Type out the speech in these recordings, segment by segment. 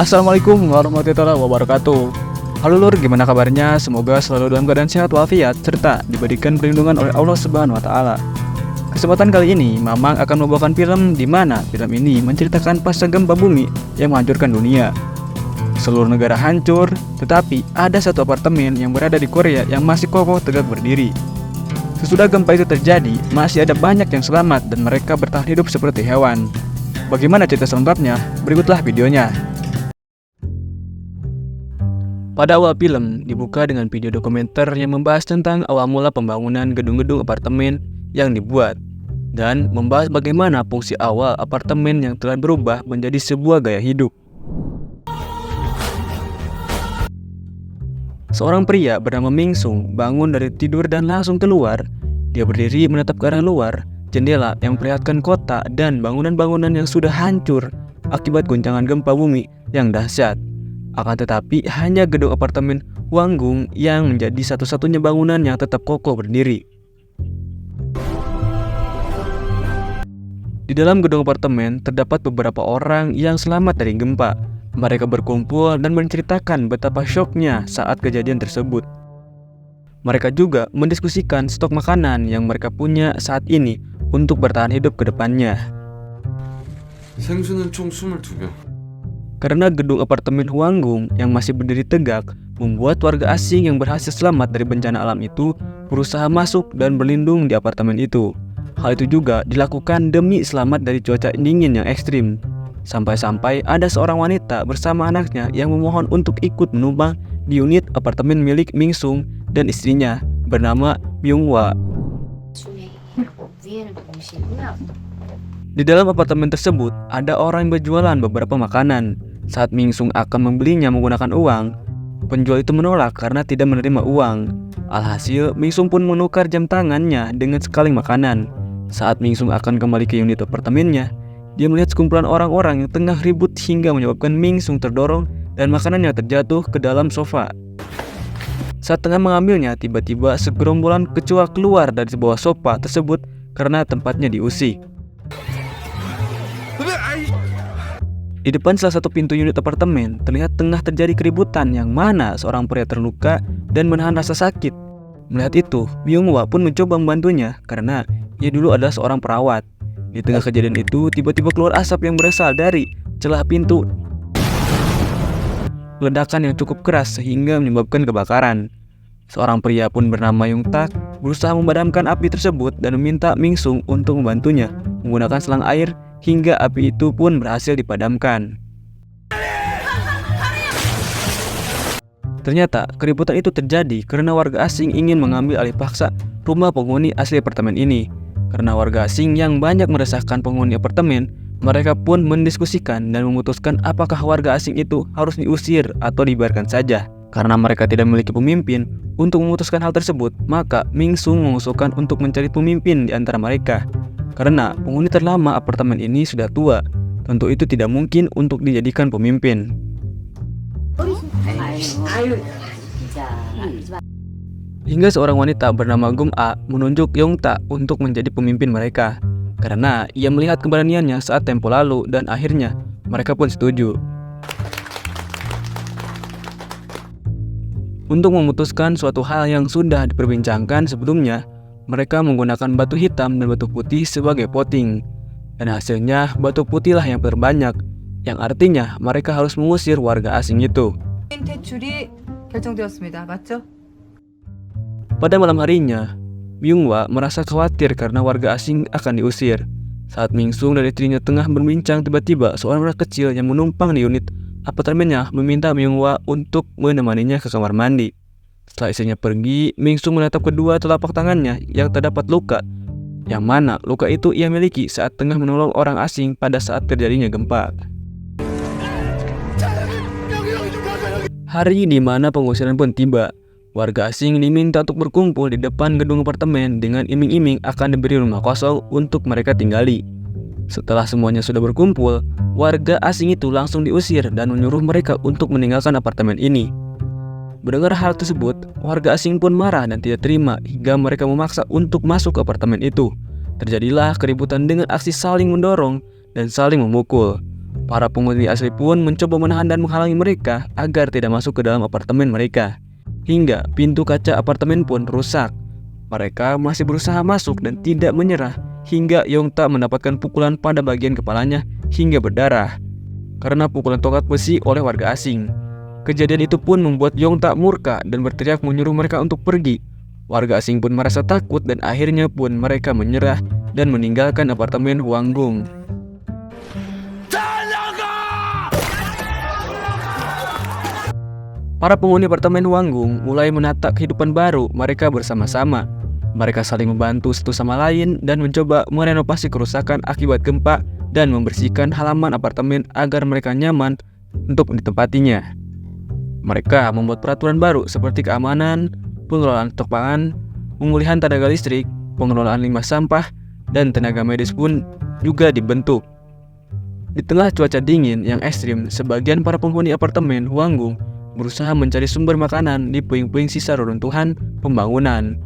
Assalamualaikum warahmatullahi wabarakatuh. Halo lur, gimana kabarnya? Semoga selalu dalam keadaan sehat walafiat serta diberikan perlindungan oleh Allah Subhanahu wa taala. Kesempatan kali ini, Mamang akan membawakan film di mana film ini menceritakan pasca gempa bumi yang menghancurkan dunia. Seluruh negara hancur, tetapi ada satu apartemen yang berada di Korea yang masih kokoh tegak berdiri. Sesudah gempa itu terjadi, masih ada banyak yang selamat dan mereka bertahan hidup seperti hewan. Bagaimana cerita selengkapnya? Berikutlah videonya. Pada awal film, dibuka dengan video dokumenter yang membahas tentang awal mula pembangunan gedung-gedung apartemen yang dibuat dan membahas bagaimana fungsi awal apartemen yang telah berubah menjadi sebuah gaya hidup. Seorang pria bernama Ming Sung bangun dari tidur dan langsung keluar. Dia berdiri menatap ke arah luar, jendela yang memperlihatkan kota dan bangunan-bangunan yang sudah hancur akibat guncangan gempa bumi yang dahsyat. Akan tetapi, hanya gedung apartemen Hwanggung yang menjadi satu-satunya bangunan yang tetap kokoh berdiri. Di dalam gedung apartemen, terdapat beberapa orang yang selamat dari gempa. Mereka berkumpul dan menceritakan betapa syoknya saat kejadian tersebut. Mereka juga mendiskusikan stok makanan yang mereka punya saat ini untuk bertahan hidup ke depannya. 생수는 총 22병. Karena gedung apartemen Hwanggung yang masih berdiri tegak membuat warga asing yang berhasil selamat dari bencana alam itu berusaha masuk dan berlindung di apartemen itu. Hal itu juga dilakukan demi selamat dari cuaca dingin yang ekstrim. Sampai-sampai ada seorang wanita bersama anaknya yang memohon untuk ikut menumpang di unit apartemen milik Ming Sung dan istrinya bernama Myung-hwa. Di dalam apartemen tersebut ada orang yang berjualan beberapa makanan. Saat Ming Sung akan membelinya menggunakan uang, penjual itu menolak karena tidak menerima uang. Alhasil, Ming Sung pun menukar jam tangannya dengan sekaleng makanan. Saat Ming Sung akan kembali ke unit apartemennya, dia melihat sekumpulan orang-orang yang tengah ribut hingga menyebabkan Ming Sung terdorong dan makanannya terjatuh ke dalam sofa. Saat tengah mengambilnya, tiba-tiba segerombolan kecoa keluar dari sebuah sofa tersebut karena tempatnya diusik. Di depan salah satu pintu unit apartemen, terlihat tengah terjadi keributan yang mana seorang pria terluka dan menahan rasa sakit. Melihat itu, Myung-hwa pun mencoba membantunya karena ia dulu adalah seorang perawat. Di tengah kejadian itu, tiba-tiba keluar asap yang berasal dari celah pintu. Ledakan yang cukup keras sehingga menyebabkan kebakaran. Seorang pria pun bernama Yung Tak berusaha memadamkan api tersebut dan meminta Ming Sung untuk membantunya menggunakan selang air hingga api itu pun berhasil dipadamkan. Ternyata keributan itu terjadi karena warga asing ingin mengambil alih paksa rumah penghuni asli apartemen ini. Karena warga asing yang banyak meresahkan penghuni apartemen, mereka pun mendiskusikan dan memutuskan apakah warga asing itu harus diusir atau dibiarkan saja. Karena mereka tidak memiliki pemimpin, untuk memutuskan hal tersebut, maka Ming Sung mengusulkan untuk mencari pemimpin di antara mereka. Karena penghuni terlama apartemen ini sudah tua, tentu itu tidak mungkin untuk dijadikan pemimpin. Hingga seorang wanita bernama Gum-a menunjuk Yong-ta untuk menjadi pemimpin mereka. Karena ia melihat keberaniannya saat tempo lalu dan akhirnya mereka pun setuju. Untuk memutuskan suatu hal yang sudah diperbincangkan sebelumnya, mereka menggunakan batu hitam dan batu putih sebagai voting. Dan hasilnya batu putihlah yang terbanyak, yang artinya mereka harus mengusir warga asing itu. Pada malam harinya, Myung-hwa merasa khawatir karena warga asing akan diusir. Saat Ming Sung dan istrinya tengah berbincang, tiba-tiba seorang anak kecil yang menumpang di unit apartemennya meminta Myung-hwa untuk menemaninya ke kamar mandi. Setelah istrinya pergi, Ming Sung menatap kedua telapak tangannya yang terdapat luka, yang mana luka itu ia miliki saat tengah menolong orang asing pada saat terjadinya gempa. Hari di mana pengusiran pun tiba. Warga asing diminta untuk berkumpul di depan gedung apartemen dengan iming-iming akan diberi rumah kosong untuk mereka tinggali. Setelah semuanya sudah berkumpul, warga asing itu langsung diusir dan menyuruh mereka untuk meninggalkan apartemen ini. Mendengar hal tersebut, warga asing pun marah dan tidak terima hingga mereka memaksa untuk masuk ke apartemen itu. Terjadilah keributan dengan aksi saling mendorong dan saling memukul. Para penghuni asli pun mencoba menahan dan menghalangi mereka agar tidak masuk ke dalam apartemen mereka. Hingga pintu kaca apartemen pun rusak. Mereka masih berusaha masuk dan tidak menyerah hingga Yongta mendapatkan pukulan pada bagian kepalanya hingga berdarah karena pukulan tongkat besi oleh warga asing. Kejadian itu pun membuat Yongta murka dan berteriak menyuruh mereka untuk pergi. Warga asing pun merasa takut dan akhirnya pun mereka menyerah dan meninggalkan apartemen Hwanggung. Para penghuni apartemen Hwanggung mulai menata kehidupan baru mereka bersama-sama. Mereka saling membantu satu sama lain dan mencoba merenovasi kerusakan akibat gempa dan membersihkan halaman apartemen agar mereka nyaman untuk ditempatinya. Mereka membuat peraturan baru seperti keamanan, pengelolaan stok pangan, pemulihan tenaga listrik, pengelolaan limbah sampah, dan tenaga medis pun juga dibentuk. Di tengah cuaca dingin yang ekstrim, sebagian para penghuni apartemen Hwanggung berusaha mencari sumber makanan di puing-puing sisa reruntuhan pembangunan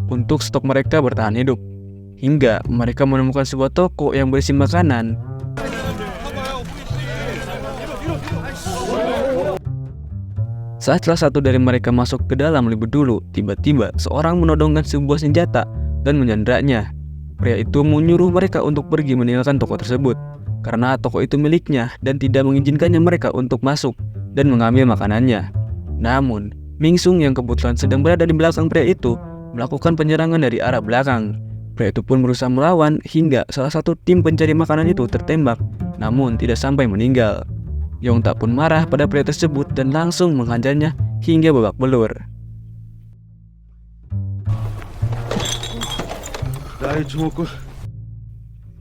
untuk stok mereka bertahan hidup. Hingga mereka menemukan sebuah toko yang berisi makanan. Saat salah satu dari mereka masuk ke dalam lebih dulu, tiba-tiba seorang menodongkan sebuah senjata dan menyandranya. Pria itu menyuruh mereka untuk pergi meninggalkan toko tersebut karena toko itu miliknya dan tidak mengizinkannya mereka untuk masuk dan mengambil makanannya. Namun, Mingsung yang kebetulan sedang berada di belakang pria itu melakukan penyerangan dari arah belakang. Pria itu pun berusaha melawan hingga salah satu tim pencari makanan itu tertembak, namun tidak sampai meninggal. Yongta pun marah pada pria tersebut dan langsung menghajarnya hingga babak belur.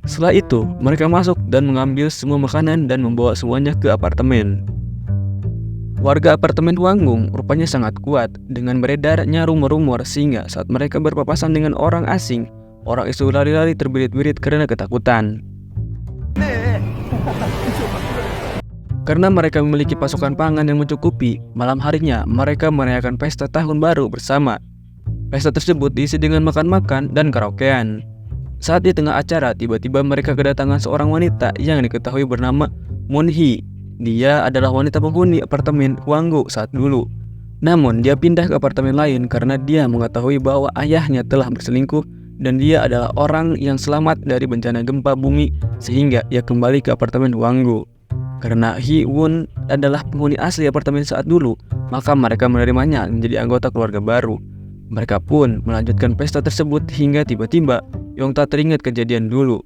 Setelah itu, mereka masuk dan mengambil semua makanan dan membawa semuanya ke apartemen. Warga apartemen Hwanggung rupanya sangat kuat dengan beredarnya rumor-rumor sehingga saat mereka berpapasan dengan orang asing, orang itu lari-lari terbirit-birit karena ketakutan. Karena mereka memiliki pasokan pangan yang mencukupi, malam harinya mereka merayakan pesta tahun baru bersama. Pesta tersebut diisi dengan makan-makan dan karaokean. Saat di tengah acara, tiba-tiba mereka kedatangan seorang wanita yang diketahui bernama Moon-hee. Dia adalah wanita penghuni apartemen Hwanggung saat dulu. Namun dia pindah ke apartemen lain karena dia mengetahui bahwa ayahnya telah berselingkuh dan dia adalah orang yang selamat dari bencana gempa bumi sehingga ia kembali ke apartemen Hwanggung. Karena Hee-won adalah penghuni asli apartemen saat dulu, maka mereka menerimanya menjadi anggota keluarga baru. Mereka pun melanjutkan pesta tersebut hingga tiba-tiba Yongta teringat kejadian dulu.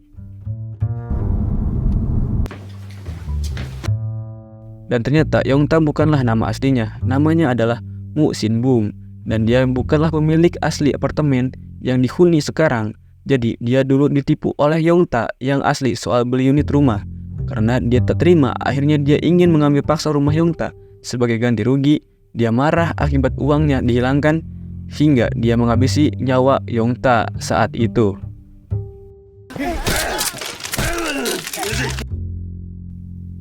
Dan ternyata Yongta bukanlah nama aslinya, namanya adalah Mu Sin-bum. Dan dia bukanlah pemilik asli apartemen yang dihuni sekarang. Jadi dia dulu ditipu oleh Yongta yang asli soal beli unit rumah. Karena dia tak terima, akhirnya dia ingin mengambil paksa rumah Yongta. Sebagai ganti rugi, dia marah akibat uangnya dihilangkan hingga dia menghabisi nyawa Yongta saat itu.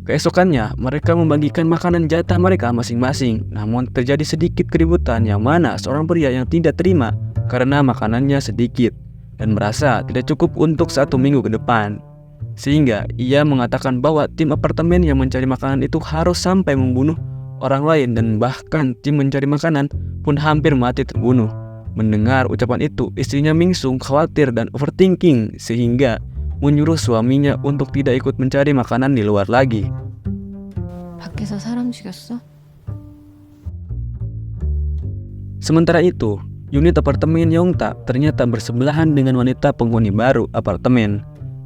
Keesokannya, mereka membagikan makanan jatah mereka masing-masing. Namun terjadi sedikit keributan yang mana seorang pria yang tidak terima karena makanannya sedikit dan merasa tidak cukup untuk 1 minggu ke depan. Sehingga ia mengatakan bahwa tim apartemen yang mencari makanan itu harus sampai membunuh orang lain dan bahkan tim mencari makanan pun hampir mati terbunuh. Mendengar ucapan itu, istrinya Mingsung khawatir dan overthinking sehingga menyuruh suaminya untuk tidak ikut mencari makanan di luar lagi. 밖에서 사람 죽였어? Sementara itu, unit apartemen Yongta ternyata bersebelahan dengan wanita penghuni baru apartemen.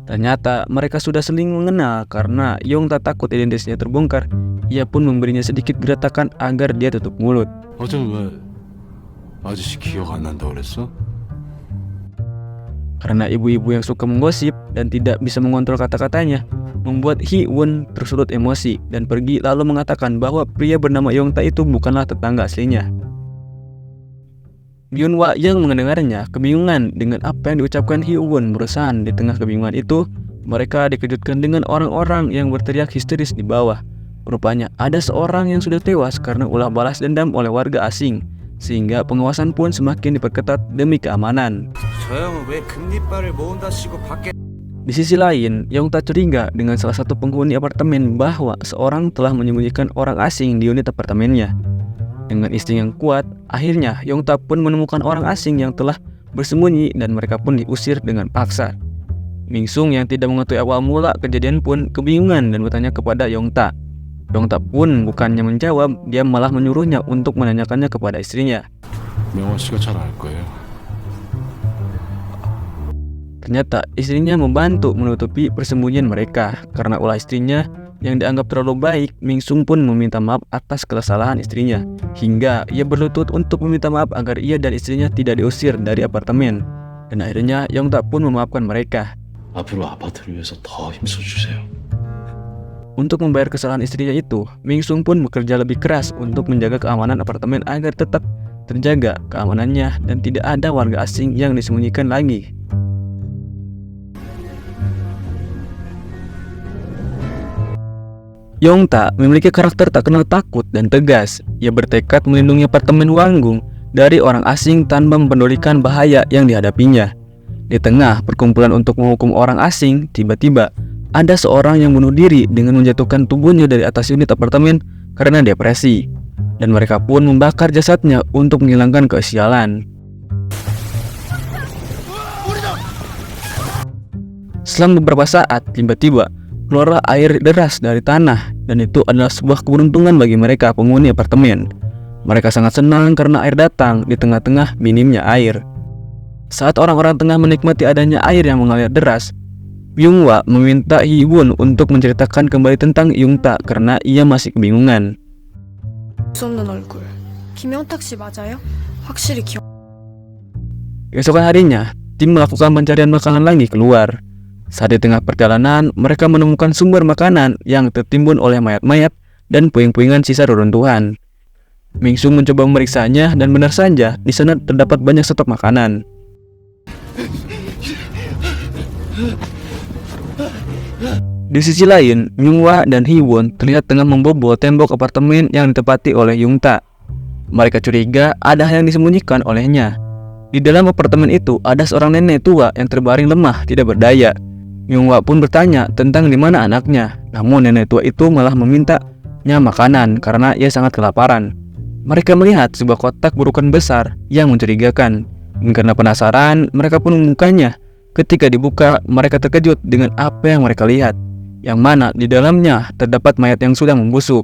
Ternyata mereka sudah saling mengenal karena Yongta takut identitasnya terbongkar. Ia pun memberinya sedikit gertakan agar dia tutup mulut. 어제는 왜 아저씨 기억 안 난다 그랬어? Karena ibu-ibu yang suka menggosip dan tidak bisa mengontrol kata-katanya, membuat Hee-won tersulut emosi dan pergi lalu mengatakan bahwa pria bernama Yongta itu bukanlah tetangga aslinya. Byun-hwa yang mendengarnya kebingungan dengan apa yang diucapkan Hee-won berusaha. Di tengah kebingungan itu, mereka dikejutkan dengan orang-orang yang berteriak histeris di bawah. Rupanya ada seorang yang sudah tewas karena ulah balas dendam oleh warga asing, sehingga pengawasan pun semakin diperketat demi keamanan. Di sisi lain, Yongta curiga dengan salah satu penghuni apartemen bahwa seorang telah menyembunyikan orang asing di unit apartemennya. Dengan insting yang kuat, akhirnya Yongta pun menemukan orang asing yang telah bersembunyi dan mereka pun diusir dengan paksa. Mingsung yang tidak mengetahui awal mula kejadian pun kebingungan dan bertanya kepada Yongta. Yongta pun bukannya menjawab, dia malah menyuruhnya untuk menanyakannya kepada istrinya. 명원 씨가 잘 알 거예요. Ternyata istrinya membantu menutupi persembunyian mereka. Karena ulah istrinya yang dianggap terlalu baik, Mingsung pun meminta maaf atas kesalahan istrinya. Hingga ia berlutut untuk meminta maaf agar ia dan istrinya tidak diusir dari apartemen. Dan akhirnya Yongta pun memaafkan mereka. 앞으로 아파트를 위해서 더 힘써주세요. Untuk membayar kesalahan istrinya itu, Mingsung pun bekerja lebih keras untuk menjaga keamanan apartemen agar tetap terjaga keamanannya dan tidak ada warga asing yang disembunyikan lagi. Yongta memiliki karakter tak kenal takut dan tegas. Ia bertekad melindungi apartemen Wanggung dari orang asing tanpa mempedulikan bahaya yang dihadapinya. Di tengah perkumpulan untuk menghukum orang asing, tiba-tiba ada seorang yang bunuh diri dengan menjatuhkan tubuhnya dari atas unit apartemen karena depresi. Dan mereka pun membakar jasadnya untuk menghilangkan kesialan. Selang beberapa saat, tiba-tiba keluarlah air deras dari tanah, dan itu adalah sebuah keberuntungan bagi mereka penghuni apartemen. Mereka sangat senang karena air datang di tengah-tengah minimnya air. Saat orang-orang tengah menikmati adanya air yang mengalir deras, Byung-hwa meminta Hee-won untuk menceritakan kembali tentang Yongta karena ia masih kebingungan. 없는 얼굴. 김영탁 씨 맞아요? 확실히 기억. Keesokan harinya, tim melakukan pencarian makanan lagi keluar. Saat di tengah perjalanan, mereka menemukan sumber makanan yang tertimbun oleh mayat-mayat dan puing-puingan sisa reruntuhan. Mingsung mencoba memeriksanya dan benar saja di sana terdapat banyak stok makanan. Di sisi lain, Myung-hwa dan Hee-won terlihat tengah membobol tembok apartemen yang ditempati oleh Yongta. Mereka curiga ada hal yang disembunyikan olehnya. Di dalam apartemen itu ada seorang nenek tua yang terbaring lemah tidak berdaya. Myung-hwa pun bertanya tentang di mana anaknya, namun nenek tua itu malah memintanya makanan karena ia sangat kelaparan. Mereka melihat sebuah kotak berukuran besar yang mencurigakan. Dan karena penasaran, mereka pun membukanya. Ketika dibuka, mereka terkejut dengan apa yang mereka lihat, yang mana di dalamnya terdapat mayat yang sudah membusuk.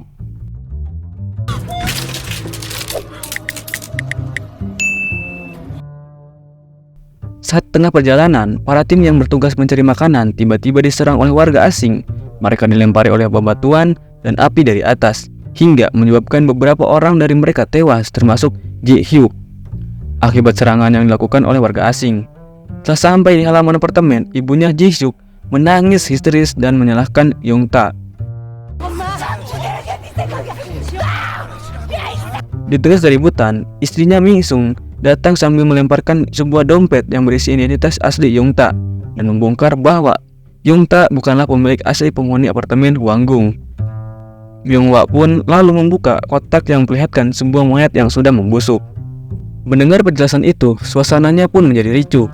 Saat tengah perjalanan, para tim yang bertugas mencari makanan tiba-tiba diserang oleh warga asing. Mereka dilempari oleh bebatuan dan api dari atas, hingga menyebabkan beberapa orang dari mereka tewas, termasuk Ji-hyuk, akibat serangan yang dilakukan oleh warga asing. Setelah sampai di halaman apartemen, ibunya Ji-hyuk menangis histeris dan menyalahkan Yongta. Di tengah keributan, istrinya Mingsung datang sambil melemparkan sebuah dompet yang berisi identitas asli Yongta dan membongkar bahwa Yongta bukanlah pemilik asli penghuni apartemen Wanggung. Myung-hwa pun lalu membuka kotak yang memperlihatkan sebuah mayat yang sudah membusuk. Mendengar penjelasan itu, suasananya pun menjadi ricuh.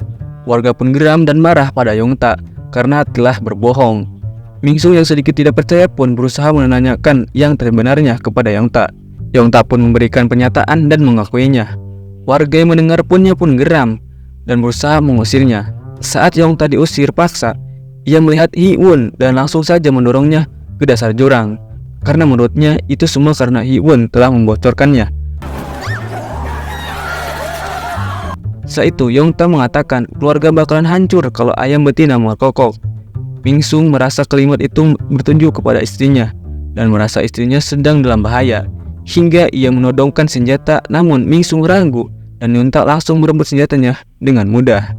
Warga pun geram dan marah pada Yongta karena telah berbohong. Mingsung yang sedikit tidak percaya pun berusaha menanyakan yang sebenarnya kepada Yongta. Yongta pun memberikan pernyataan dan mengakuinya. Warga yang mendengar pun geram dan berusaha mengusirnya. Saat Yongta diusir paksa, ia melihat Hee-won dan langsung saja mendorongnya ke dasar jurang. Karena menurutnya itu semua karena Hee-won telah membocorkannya. Setelah itu, Yongta mengatakan keluarga bakalan hancur kalau ayam betina merkokok. Mingsung merasa kalimat itu bertuju kepada istrinya dan merasa istrinya sedang dalam bahaya, hingga ia menodongkan senjata. Namun Mingsung ragu dan Yongta langsung merebut senjatanya dengan mudah.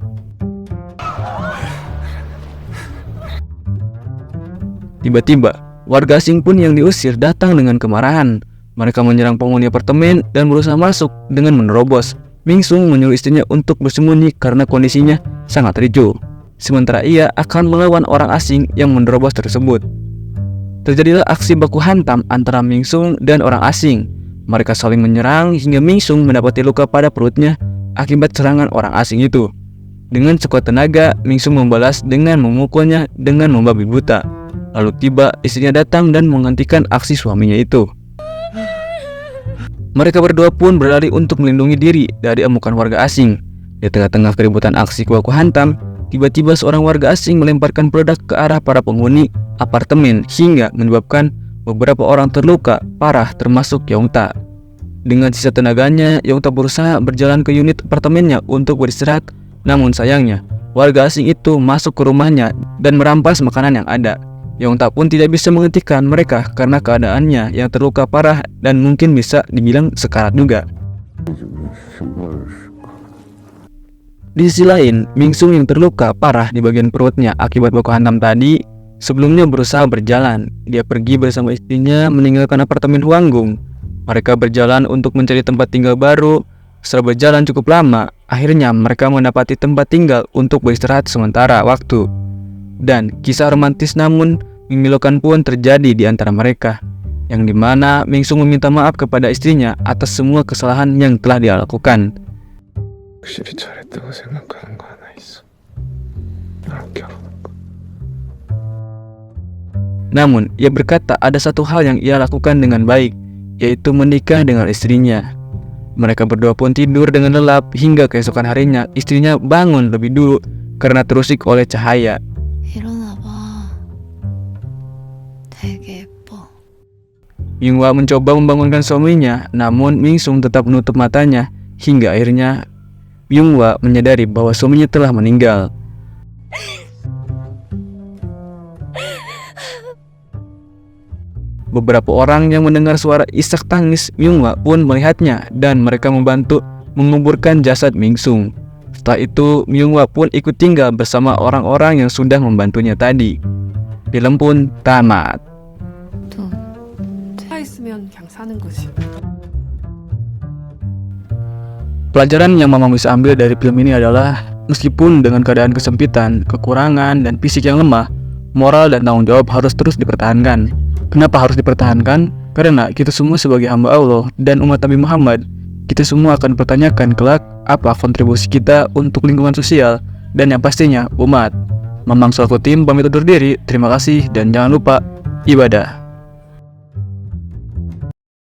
Tiba-tiba, warga asing pun yang diusir datang dengan kemarahan. Mereka menyerang penghuni apartemen dan berusaha masuk dengan menerobos. Mingsung menyuruh istrinya untuk bersembunyi karena kondisinya sangat ricuh. Sementara ia akan melawan orang asing yang menerobos tersebut. Terjadilah aksi baku hantam antara Mingsung dan orang asing. Mereka saling menyerang hingga Mingsung mendapati luka pada perutnya akibat serangan orang asing itu. Dengan sekuat tenaga, Mingsung membalas dengan memukulnya dengan membabi buta. Lalu tiba istrinya datang dan menghentikan aksi suaminya itu. Mereka berdua pun berlari untuk melindungi diri dari amukan warga asing. Di tengah-tengah keributan aksi baku hantam, tiba-tiba seorang warga asing melemparkan peledak ke arah para penghuni apartemen hingga menyebabkan beberapa orang terluka parah termasuk Yongta. Dengan sisa tenaganya, Yongta berusaha berjalan ke unit apartemennya untuk beristirahat. Namun sayangnya, warga asing itu masuk ke rumahnya dan merampas makanan yang ada. Yongta pun tidak bisa menghentikan mereka karena keadaannya yang terluka parah dan mungkin bisa dibilang sekarat juga. Di sisi lain, Mingsung yang terluka parah di bagian perutnya akibat baku hantam tadi sebelumnya berusaha berjalan. Dia pergi bersama istrinya meninggalkan apartemen Hwanggung. Mereka berjalan untuk mencari tempat tinggal baru. Setelah berjalan cukup lama, akhirnya mereka mendapati tempat tinggal untuk beristirahat sementara waktu. Dan kisah romantis namun memilukan pun terjadi di antara mereka, yang dimana Mingsung meminta maaf kepada istrinya atas semua kesalahan yang telah dia lakukan. 확실히 잘했다고 생각하는 거 하나 있어. 나랑 결혼한 거. Namun, ia berkata ada satu hal yang ia lakukan dengan baik, yaitu menikah dengan istrinya. Mereka berdua pun tidur dengan lelap hingga keesokan harinya istrinya bangun lebih dulu karena terusik oleh cahaya. 일어나봐. 되게 예뻐. Yunghwa mencoba membangunkan suaminya, namun Mingsung tetap menutup matanya hingga akhirnya Yunghwa menyadari bahwa suaminya telah meninggal. Beberapa orang yang mendengar suara isak tangis Yunghwa pun melihatnya dan mereka membantu menguburkan jasad Mingsung. Setelah itu, Yunghwa pun ikut tinggal bersama orang-orang yang sudah membantunya tadi. Film pun tamat. 또 있으면 그냥 사는 거지. Pelajaran yang Mama bisa ambil dari film ini adalah meskipun dengan keadaan kesempitan, kekurangan, dan fisik yang lemah, moral dan tanggung jawab harus terus dipertahankan. Kenapa harus dipertahankan? Karena kita semua sebagai hamba Allah dan umat Nabi Muhammad, kita semua akan pertanyakan kelak apa kontribusi kita untuk lingkungan sosial dan yang pastinya umat. Mamang Salkutim pamit undur diri, terima kasih dan jangan lupa ibadah.